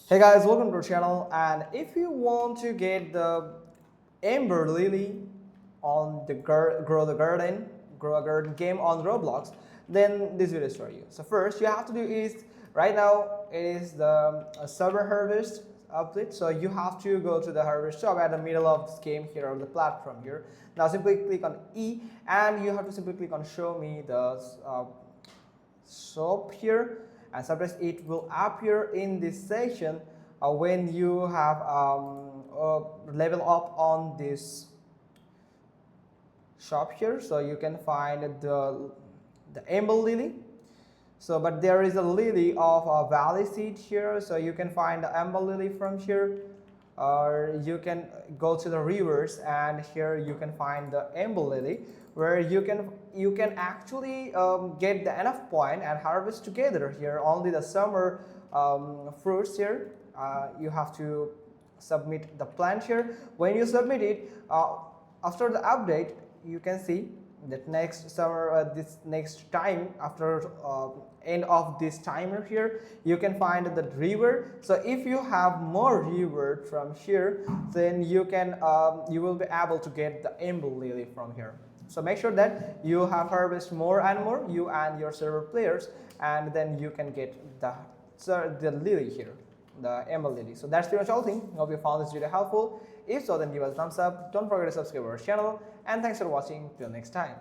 Hey guys, welcome to our channel. And if you want to get the Ember Lily on the grow a garden game on Roblox, then this video is for you. So first you have to do is, right now it is the summer harvest update. So you have to go to the harvest shop at the middle of this game here on the platform here. Now simply click on E and you have to simply click on show me the shop here, and sometimes it will appear in this section when you have level up on this shop here. So you can find the Ember Lily. So but there is a lily of a valley seed here, so you can find the Ember Lily from here, or you can go to the rivers and here you can find the Ember Lily, where you can actually get the enough point and harvest together here only the summer fruits here. You have to submit the plant here. When you submit it, after the update, you can see that next summer, this next time after end of this timer here, you can find the river. So if you have more river from here, then you will be able to get the Ember Lily from here. So make sure that you have harvest more and more, you and your server players, and then you can get the lily here, the Ember Lily. So that's pretty much all thing. Hope you found this video helpful. If so, then give us a thumbs up. Don't forget to subscribe to our channel, and thanks for watching. Till next time.